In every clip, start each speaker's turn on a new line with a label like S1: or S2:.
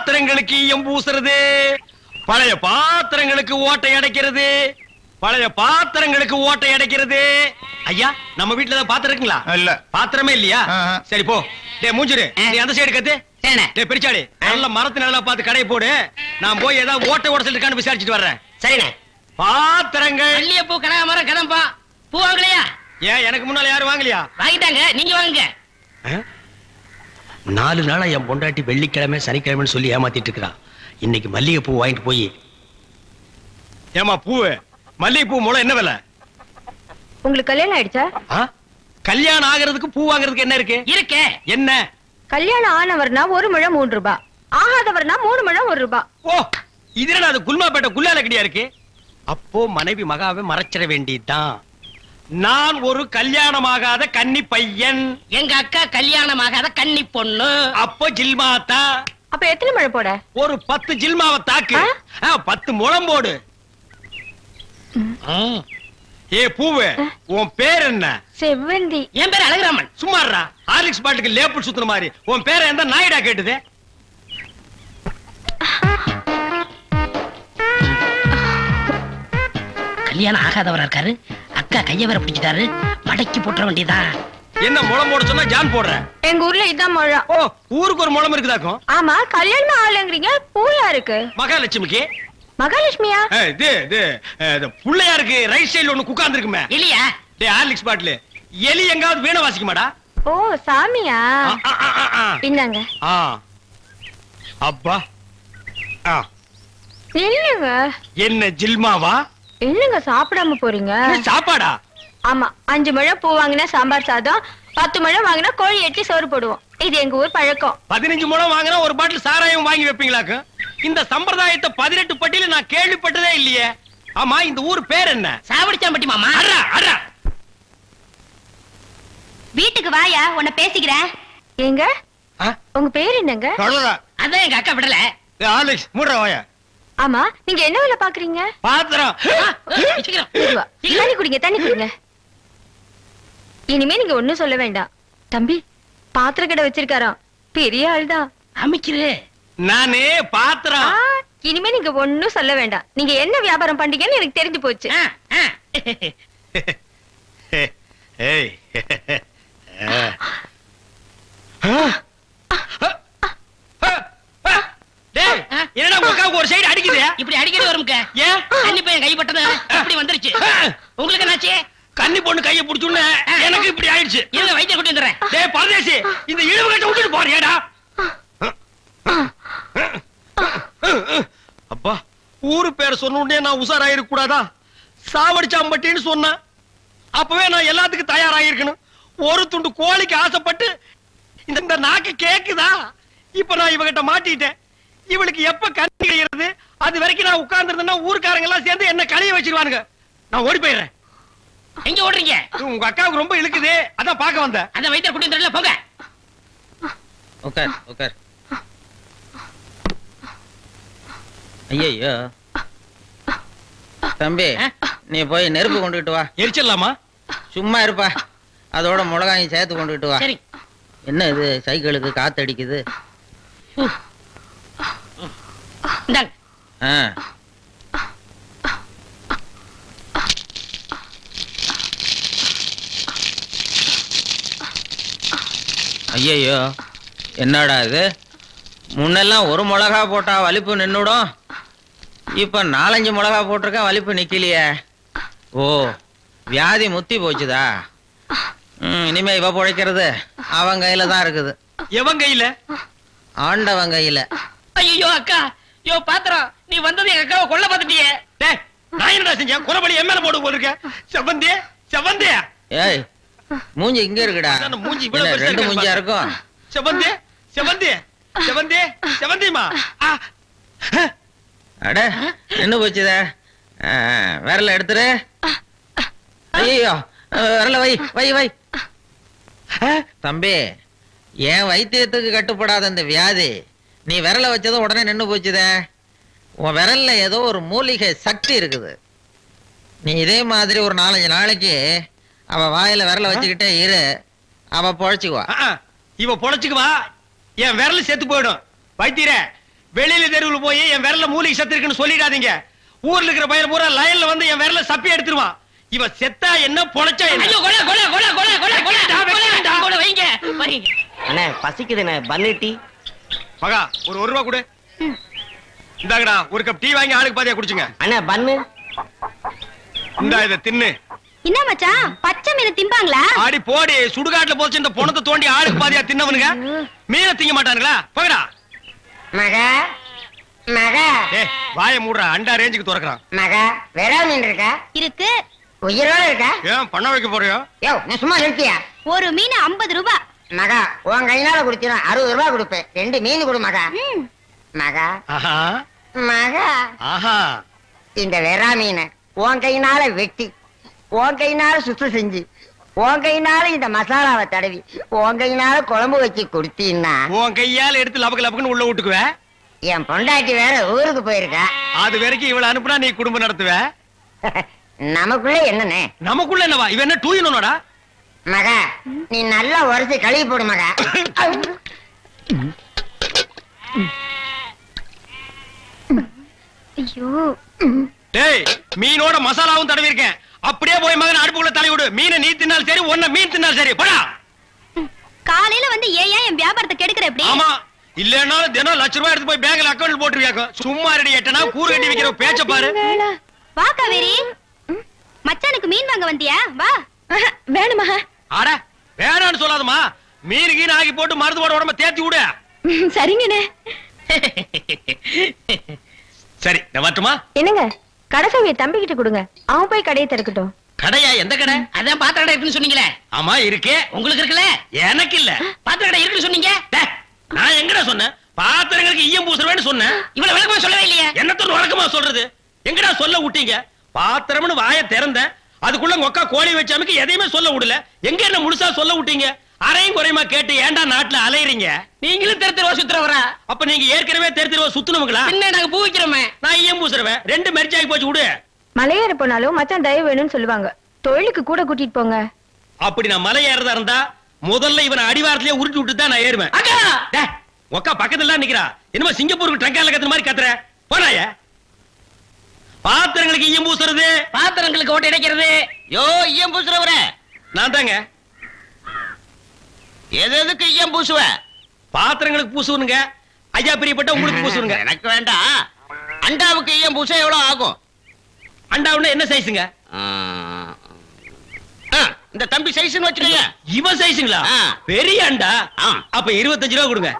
S1: பாத்திரங்களுக்கு ஈயம் பூசுறது, பழைய பாத்திரங்களுக்கு ஓட்டை அடைக்கிறது, பழைய பாத்திரங்களுக்கு ஓட்டை அடைக்கிறது. ஐயா, நம்ம வீட்டுல ஏதாவது பாத்திரம் இருக்குங்களா?
S2: இல்ல.
S1: பாத்திரமே இல்லையா? சரி போ. டே மூஞ்சிரு, நீ அந்த சைடு கத்து. டே பெரிச்சாடி, நல்ல மரத்து நல்லா பார்த்து கடையை போடு. நான் போய் ஏதாவது ஓட்டை ஓட சொல்லிருக்கான்னு விசாரிச்சுட்டு வர்றேன்.
S3: சரிண்ணே.
S1: பாத்திரங்கள்
S3: மல்லிகைப்பூ, கனகாமரம், கதம்பா பூ வாங்கலையா?
S1: ஏன் எனக்கு முன்னால யாரும் வாங்கலையா?
S3: வாங்கிட்டாங்க, நீங்க வாங்குங்க.
S1: 4 நாளா என் பொண்டாட்டி வெள்ளிக்கிழமை சனிக்கிழமைன்னு சொல்லி ஏமாத்திட்டு இருக்கிறா. இன்னைக்கு மல்லிகை பூ வாங்கிட்டு போய். ஏமா பூவு, மல்லிகை பூ மூலம் என்ன விலை?
S4: உங்களுக்கு கல்யாணம் ஆயிடுச்சா?
S1: கல்யாணம் ஆகிறதுக்கு பூ வாங்குறதுக்கு என்ன இருக்கு?
S3: இருக்கே.
S1: என்ன?
S4: கல்யாணம் ஆனவர்னா 1 முழம் 3 ரூபாய், ஆகாதவர்னா 3 முழம் 1 ரூபாய்.
S1: ஓ, இதுல அது குல்மாப்பேட்டை குல்லால கடியா இருக்கு. அப்போ மனைவி மகாவை மறைச்சிட வேண்டியதுதான். நான் ஒரு கல்யாணமாகாத கன்னி பையன்,
S3: எங்க அக்கா கல்யாணமாகாத கன்னி பொண்ணு.
S1: அப்போ ஜில்மாத்தா.
S4: அப்ப எத்தனை முழம் போட?
S1: ஒரு 10 ஜில்மாவை தாக்கு. 10 முழம் போடு. ஏ பூவு, உன் பேர் என்ன?
S4: செவ்வந்தி.
S3: என் பேர் அழகுராமன்.
S1: சும்மாறா, ஹார்லிக்ஸ் பாட்டுக்கு லேபிள் சுத்துற மாதிரி. உன் பேரை எந்த நாயிடா கேட்டுது?
S3: கல்யாணம் ஆகாதவரா இருக்காரு, அக்கா கைய வேற பிடிச்சிட்டாரு, மடக்கி போட்டுற வேண்டியதா.
S1: என்ன முளம் போட சொன்னா ஜான் போடுற?
S4: எங்க ஊர்ல இதான் முழம்.
S1: ஓ, ஊருக்கு ஒரு முளம் இருக்குதாக்கும்.
S4: ஆமா, கல்யாணம் ஆகலங்கறீங்க, பூயா இருக்கு.
S1: மகாலட்சுமிக்கு.
S4: மகாலட்சுமியா?
S1: இது புள்ளையாருக்கு ரைட் சைடுல ஒண்ணு உட்கார்ந்து இருக்குமே.
S3: எலியா?
S1: டேய் ஹார்லிக்ஸ் பாட்டில் எலி எங்காவது வீணை வாசிக்குமாடா?
S4: ஓ, சாமியா? இந்தாங்க.
S1: அப்பா.
S4: இல்லங்க.
S1: என்ன ஜில்மாவா?
S4: என்னங்க சாப்பிடாம போறீங்க?
S1: சாப்பாடா? ஆமா,
S4: 5 முழம் பூ வாங்கினா சாம்பார் சாதம், 10 முழம் வாங்கினா கோழி எட்டி சோறு போடுவோம். இது எங்க ஊர் பழக்கம்.
S1: 15 முழம் வாங்கினா ஒரு பாட்டில் சாராயம் வாங்கி வைப்பீங்களாக்கு? இந்த சம்பிரதாயத்தை 18 பட்டியல நான் கேள்விப்பட்டதே இல்லையே. ஆமா, இந்த ஊர் பேர் என்ன?
S3: சாவடிச்சாம்பட்டி மாமா.
S1: அடா அடா.
S4: வீட்டுக்கு வாயா, உன்னை பேசிக்கிறேன். ஏங்க, உங்க பேர் என்னங்க?
S3: அதான் எங்க அக்கா விடல.
S1: ஆலெக்ஸ் மூடுற வாயா.
S4: ஆமா, நீங்க என்ன வேலை பாக்குறீங்க?
S1: பாத்திரம்.
S4: தண்ணி குடிங்க, தண்ணி குடிங்க. இனிமே நீங்க ஒண்ணும் சொல்ல வேண்டாம். தம்பி, பாத்திர கடை வச்சிருக்காராம், பெரிய ஆள்தான்.
S3: அமைக்கிறே.
S1: நானே பாத்திரம்.
S4: இனிமே நீங்க ஒண்ணும் சொல்ல வேண்டாம். நீங்க என்ன வியாபாரம் பண்றீங்கன்னு எனக்கு தெரிஞ்சு போச்சு.
S1: ஏய். என்னடா உங்க ஒரு சைடு அடிக்குது?
S3: இப்படி அடிக்கடி வரும்ங்க.
S1: ஏன்?
S3: கன்னி பையன் கைப்பட்டது அப்படி வந்துருச்சு. உங்களுக்கு என்னாச்சு?
S1: கன்னி பொண்ணு கையை பிடிச்சுன்னு எனக்கு இப்படி ஆயிடுச்சு.
S3: இருங்க, வைத்தியர் கூட்டி வந்துடுறேன்.
S1: டேய் பரதேசி, இந்த இழுவு கட்ட விட்டுட்டு போறியாடா? அப்பா, ஊரு பேர் சொன்ன உடனே நான் உசாராயிருக்க கூடாதா? சாவடிச்சாம்பட்டின்னு சொன்னேன். அப்பவே நான் எல்லாத்துக்கும் தயாராயிருக்கணும். ஒரு துண்டு கோழிக்கு ஆசைப்பட்டு இந்த நாக்கு கேக்குதா? இப்ப நான் இவகிட்ட மாட்டிட்டேன். இவளுக்கு எப்ப கண்ணி கிடைக்கிறது? அது வரைக்கும் நான் உட்கார்ந்து இருந்தேன்னா ஊருக்காரங்க எல்லாம் சேர்ந்து என்ன கழிய வச்சிருவானுங்க. நான் ஓடி போயிடுறேன்.
S3: எங்க ஓடுறீங்க?
S1: உங்க அக்காவுக்கு ரொம்ப இழுக்குது, அதான் பாக்க வந்தேன்.
S3: அத வைத்தியர் கூட்டி வந்துடல, போங்க.
S5: உட்கார் உட்கார். ஐயோ தம்பி, நீ போய் நெருப்பு கொண்டுகிட்டு வா.
S1: எரிச்சிடலாமா?
S5: சும்மா இருப்பா, அதோட மிளகாயும் சேர்த்து கொண்டுகிட்டு வா.
S3: சரி.
S5: என்ன இது, சைக்கிளுக்கு காத்து அடிக்குது?
S3: இந்தாங்க.
S5: ஐயோ, என்னடா இது? முன்னெல்லாம் ஒரு மிளகா போட்டா வலிப்பு நின்னுடும், இப்ப 4-5 மிளகா போட்டிருக்கா, வலிப்பு நிக்கலையே. ஓ, வியாதி முத்தி போச்சுதா? இனிமே இவ பொழைக்கிறது அவன் கையில தான் இருக்குது.
S1: எவன் கையில?
S5: ஆண்டவன் கையில.
S3: ஐயோ அக்கா, யோ பாத்திரம், நீ வந்தது எங்க அக்காவை கொல்ல பார்த்துட்டியே.
S1: டேய், நான் என்னடா செஞ்சேன்? குறபடி எம்எல்ஏ போடு போலிருக்க. செவந்தே செவந்தே.
S5: ஏய், மூஞ்சி இங்க இருக்குடா.
S1: மூஞ்சி இவ்வளவு பெருசா
S5: ரெண்டு மூஞ்சியா இருக்கும்.
S1: செவந்தே செவந்தே செவந்தே செவந்திமா.
S5: அட, நின்னு போச்சுதே. விரல எடுத்துரு. ஐயோ, விரல வை வை வை. தம்பி, என் வைத்தியத்துக்கு கட்டுப்படாத இந்த வியாதி நீ விரல வச்சதும் உடனே நின்னு போச்சுதே. உன் விரல்ல ஏதோ ஒரு மூலிகை சக்தி இருக்குது. நீ இதே மாதிரி ஒரு 4-5 நாளைக்கு அவ வாயில விரல வச்சுக்கிட்டே இரு, அவ பொழைச்சுக்குவா.
S1: இவ பொழைச்சுக்குவா, என் விரல் செத்து போயிடும். வைத்தியரே, வெளியில தெருவுல போய் என் விரல்ல மூலிகை சத்து இருக்குன்னு சொல்லிடாதீங்க. ஊர்ல இருக்கிற பையன் பூரா லைன்ல வந்து என் விரல்ல சப்பி எடுத்துருவான். இவ செத்தா என்ன பொழைச்சா என்ன?
S3: ஐயோ கொலை கொலை கொலை கொலை கொலை கொலை கொலை வைங்க வைங்க.
S2: அண்ணே பசிக்குதுண்ணே, பன்னு டீ.
S1: மகா ஒரு ரூபா கொடு. இந்தாங்கடா ஒரு கப் டீ வாங்கி ஆளுக்கு பாதியா குடிச்சுங்க.
S2: அண்ணே பன்னு.
S1: இந்தா இத தின்னு.
S4: என்ன மச்சான் பச்சை மீன் திம்பாங்களா?
S1: ஆடி போடி, சுடுகாட்டுல போச்சு இந்த பொணத்தை தோண்டி ஆளுக்கு பாதியா தின்னவனுங்க மீனை திங்க மாட்டானுங்களா? போங்கடா.
S2: மகா மகா
S1: ஏய் வாயை மூடுறா, அண்டா ரேஞ்சுக்கு துறக்குறான்.
S2: மகா வேளா மீன் இருக்கா?
S4: இருக்கு.
S2: உயிரோட இருக்கா?
S1: ஏன் பண்ண வைக்க போறியோ?
S2: யோ நீ சும்மா நிறுத்தியா?
S4: ஒரு மீன் 50 ரூபாய்.
S2: மகா உன் கையினால குடுத்தீனா 60 ரூபாய் கொடுப்பேன். 2 மீன் கொடு மகா. மகா
S1: ஆஹா
S2: மகா
S1: ஆஹா.
S2: இந்த வெறா மீனை உன் கையினால வெட்டி, உன் கையினால சுத்தம் செஞ்சு, உன் கையினால இந்த மசாலாவை தடவி, உன் கையினால குழம்பு வச்சு கொடுத்தீன்னா
S1: உன் கையால எடுத்து லபக்கு லபக்குன்னு உள்ள விட்டுக்குவ.
S2: என் பொண்டாட்டி வேற ஊருக்கு போயிருக்கா.
S1: அது வரைக்கும் இவள அனுப்புனா நீ குடும்பம் நடத்துவ.
S2: நமக்குள்ள என்னண்ணே?
S1: நமக்குள்ள என்னவா? இவ என்ன டூயினோடா?
S2: மகா நீ நல்லா உரைச்சு கழுவி போடு மகா.
S4: ஐயோ
S1: டேய் மீனோட மசாலாவும் தடவி இருக்கேன். அப்படியே போய் மகன் அடுப்புக்குள்ள தலை விடு. மீனை நீ தின்னாலும் சரி, ஒன்ன மீன் தின்னாலும் சரி. போடா.
S4: காலையில வந்து ஏன் என் வியாபாரத்தை கெடுக்கிற எப்படி?
S1: ஆமா இல்லன்னாலும் தினம் லட்ச ரூபாய் எடுத்து போய் பேங்க்ல அக்கவுண்ட் போட்டுருவியாக்கோ. சும்மா ரெடி எட்டனா கூறு கட்டி வைக்கிற பேச்ச பாரு.
S4: வா காவேரி, மச்சானுக்கு மீன் வாங்க வந்தியா? வா. வேணுமா?
S1: அட வேணான்னு சொல்லாதமா. மீன் கீன் ஆகி போட்டு மருந்து போட உடம்ப தேத்தி விடு.
S4: சரிங்கண்ணே.
S1: சரி நான் வரட்டுமா?
S4: என்னங்க கடைசாவிய தம்பி கிட்ட கொடுங்க, அவன் போய் கடையை திறக்கட்டும்.
S1: கடையா? எந்த கடை?
S3: அதான் பாத்திர கடை இருக்குன்னு சொன்னீங்களே.
S1: ஆமா இருக்கே.
S3: உங்களுக்கு இருக்குல்ல?
S1: எனக்கு இல்ல.
S3: பாத்திர கடை இருக்குன்னு சொன்னீங்க.
S1: டேய், நான் எங்கடா சொன்னேன்? பாத்திரங்களுக்கு ஈயம் பூசுறவேன்னு சொன்னேன்.
S3: இவ்வளவு விளக்கமா சொல்லவே இல்லையே.
S1: என்னத்த வழக்கமா சொல்றது? எங்கடா சொல்ல விட்டீங்க? பாத்திரம்னு வாயை திறந்தேன், அதுக்குள்ள கொக்கா கோழி வச்சாமக்கு எதையுமே சொல்ல விடல. எங்க என்ன முழுசா சொல்ல விட்டீங்க? அரையும் குறையுமா கேட்டு ஏன்டா நாட்டுல அலையறீங்க?
S3: நீங்களும் தெரு தெருவா சுத்துறவரா?
S1: அப்ப நீங்க ஏற்கனவே தெரு சுத்துனவங்களா?
S3: என்ன நாங்க பூ வைக்கிறோமே.
S1: நான் ஈயம் பூசுறவன். 2 மெர்ஜாகி போச்சு விடு.
S4: மலையேற போனாலும் மச்சான் தயவு வேணும்னு சொல்லுவாங்க. தொழிலுக்கு கூட கூட்டிட்டு போங்க.
S1: அப்படி நான் மலை ஏறதா இருந்தா முதல்ல இவனை அடிவாரத்திலேயே உருட்டி விட்டு தான் நான் ஏறுவேன்.
S3: அக்கா
S1: டேய், ஒக்கா பக்கத்துல நிக்கிறா. என்னமோ சிங்கப்பூருக்கு ட்ரங்கால கத்துற மாதிரி கத்துற. போனாய பாத்திரங்களுக்கு ஈயம் பூசுறது,
S3: பாத்திரங்களுக்கு ஓட்டை அடைக்கிறது.
S5: யோ ஈயம் பூசுறவர,
S1: நான் தாங்க.
S5: எதுக்கு ஈயம் பூசுவ?
S1: பாத்திரங்களுக்கு பூசுவனுங்க. ஐயா பிரியப்பட்ட உங்களுக்கு பூசுவனுங்க.
S5: எனக்கு வேண்டாம். அண்டாவுக்கு ஈயம் பூச எவ்வளவு ஆகும்?
S1: அண்டாவுன்னா என்ன சைஸுங்க?
S5: இந்த தம்பி சைஸ்னு வச்சுக்கோங்க.
S1: இவ சைஸுங்களா?
S5: ஆ.
S1: பெரிய அண்டா.
S5: ஆ.
S1: அப்ப 25 ரூபா கொடுங்க.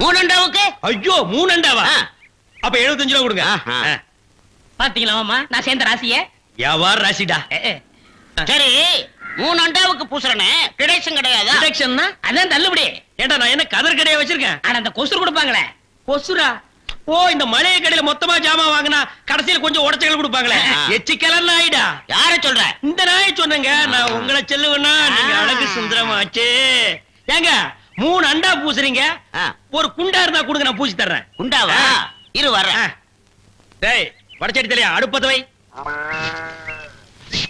S5: 3 அண்டாவுக்கு?
S1: ஐயோ 3 அண்டாவா?
S5: ஆ.
S1: அப்ப 75 ரூபா கொடுங்க.
S5: ஆஹா.
S3: பாத்தீங்களா மாமா, நான் சேர்ந்த ராசிய.
S1: வியாபார ராசிடா.
S5: சரி 3 அண்டாவுக்கு பூசுறனே கிடைச்சும் கிடையாதா?
S1: டிடக்ஷன்னா
S3: அதான் தள்ளுபடி.
S1: ஏண்டா நான் என்ன கதர் கடையா வச்சிருக்கேன்?
S3: ஆனா அந்த கொசுறு கொடுப்பாங்களே.
S1: கொசுரா? ஓ இந்த மளிகை கடையில மொத்தமா ஜாமான் வாங்கினா கடைசியில கொஞ்சம் உடச்சல் கொடுப்பாங்களே.
S5: ஆ.
S1: எச்சிக்கலர் நாயிடா.
S5: யார சொல்ற?
S1: இந்த நாயை சொன்னங்க. நான் உங்களை செல்லுவேன்னா நீங்க அழகு சுந்தரமாச்சு. ஏங்க 3 அண்டா பூசுறீங்க,
S5: ஆ.
S1: ஒரு குண்டா இருந்தா கொடுங்க, நான் பூசி தர்றேன்.
S5: குண்டாவா? இரு வர்றேன்.
S1: டேய் வடச்சடி தலையா, அடுப்பத்த வை.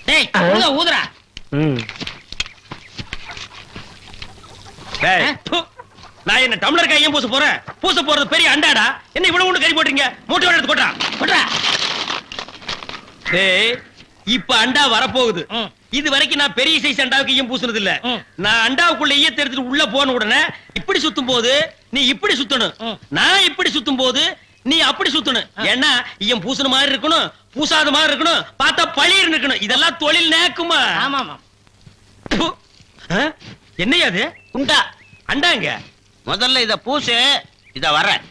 S3: டேய் ஊதா ஊதுறா.
S1: டேய் ப்பு. நான் என்ன டம்ளர் கையும் பூச போறேன்? பூச போறது பெரிய அண்டாடா. என்ன இவ்வளவு ஒண்ணு கறி போட்டுறீங்க? மூட்டை எடுத்து கொட்டா கொட்டா. டேய் இப்ப அண்டா வரப்போகுது. இது வரைக்கும் நான் பெரிய சைஸ் அண்டாவுக்கு ஈயம் பூசுனது இல்ல. நான் அண்டாவுக்குள்ள ஈயத்தை எடுத்துட்டு உள்ள போன உடனே இப்படி சுத்தும் போது நீ இப்படி சுத்தணும், நான் இப்படி சுத்தும் போது நீ அப்படி சுத்தணும். ஏன்னா ஈயம் பூசுன மாதிரி இருக்கணும், பூசாத மாதிரி இருக்கணும், பார்த்தா பளிர் இருக்கணும். இதெல்லாம் தொழில் நேக்குமா?
S3: ஆமா ஆமா.
S1: ப்பு. ஆ? என்னையா அது?
S5: குண்டா.
S1: அண்டாங்க.
S5: முதல்ல இத பூசு. இத வர்றேன்.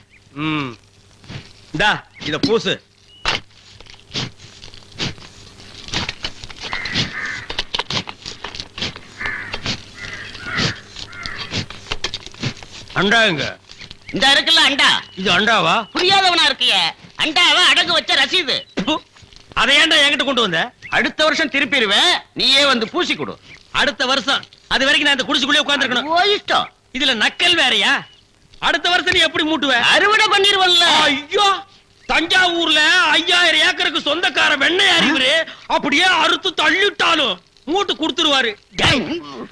S1: இந்தா இத பூசு. அண்டாங்க.
S5: இந்த இருக்குல்ல அண்டா,
S1: இது அண்டாவா?
S5: புரியாதவனா இருக்கிய. அண்டாவை அடகு வச்ச ரசீது.
S1: ப்பு. அதை ஏன்டா என்கிட்ட கொண்டு வந்த?
S5: அடுத்த வருஷம் திருப்பிடுவேன், நீயே வந்து பூசி கொடு.
S1: அடுத்த வருஷம் அது வரைக்கும் நான் இந்த குடிசுக்குள்ளே உட்கார்ந்திருக்கணும்.
S5: ஓ இஷ்டம்.
S1: இதுல நக்கல் வேறயா? அடுத்த வருஷம் நீ எப்படி மூட்டுவ?
S5: அறுவடை பண்ணிருவல்ல.
S1: ஐயோ தஞ்சாவூர்ல 5000 ஏக்கருக்கு சொந்தக்கார வெண்ணெய் அறிவுரு அப்படியே அறுத்து தள்ளிட்டாலும் மூட்டு கொடுத்துருவாரு.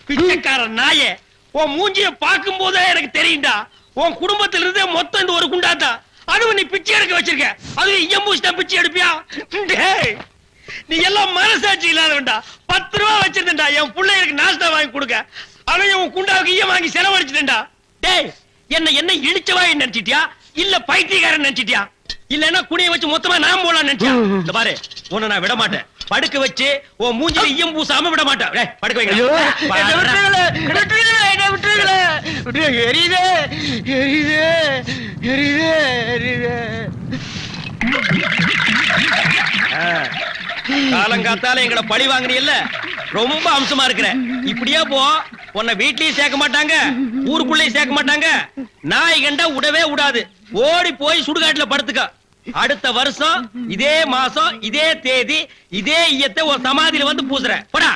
S1: பிச்சைக்கார நாயே, உன் மூஞ்சிய பார்க்கும் போதே எனக்கு தெரியும்டா, உன் குடும்பத்திலிருந்தே மொத்தம் இந்த ஒரு குண்டாதான். பிச்சை எடுக்க வச்சிருக்க. அது ஐயம்பூசி தான் பிச்சை எடுப்பியா? டேய், நீ எல்லாம் மனசாட்சி இல்லாதவன்டா. 10 ரூபா வச்சிருந்தா என் பிள்ளைகளுக்கு நாஸ்தா வாங்கி கொடுக்க. அவன் உன் குண்டாவுக்கு ஈயம் வாங்கி செலவழிச்சிட்டா. டேய், என்ன இழிச்சவா நினைச்சிட்டியா இல்ல பைத்தியக்காரன் நினைச்சிட்டியா? இல்லன்னா குனிய வச்சு மொத்தமா நான் போலாம் நினைச்சியா? இந்த பாரு, உன்னை நான் விட மாட்டேன். படுக்க வச்சு உன் மூஞ்சில ஈயம் பூசாம விட மாட்டேன். டேய், படுக்க வைங்க. காலங்காத்தால எங்களை பழி வாங்குறீல்ல, ரொம்ப அம்சமா இருக்கிற. இப்படியே போ, உன்னை வீட்லயும் சேர்க்க மாட்டாங்க, ஊருக்குள்ளேயும் சேர்க்க மாட்டாங்க. நாய் கண்டா விடவே விடாது. ஓடி போய் சுடுகாட்டுல படுத்துக்க. அடுத்த வருஷம் இதே மாசம் இதே தேதி இதே ஈயத்தை ஒரு சமாதியில வந்து பூசுற. போடா.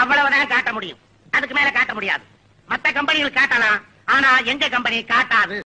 S6: அவ்வளவுதான் காட்ட முடியும், அதுக்கு மேல காட்ட முடியாது. மத்த கம்பெனிகள் காட்டலாம், ஆனா எங்க கம்பெனி காட்டாது.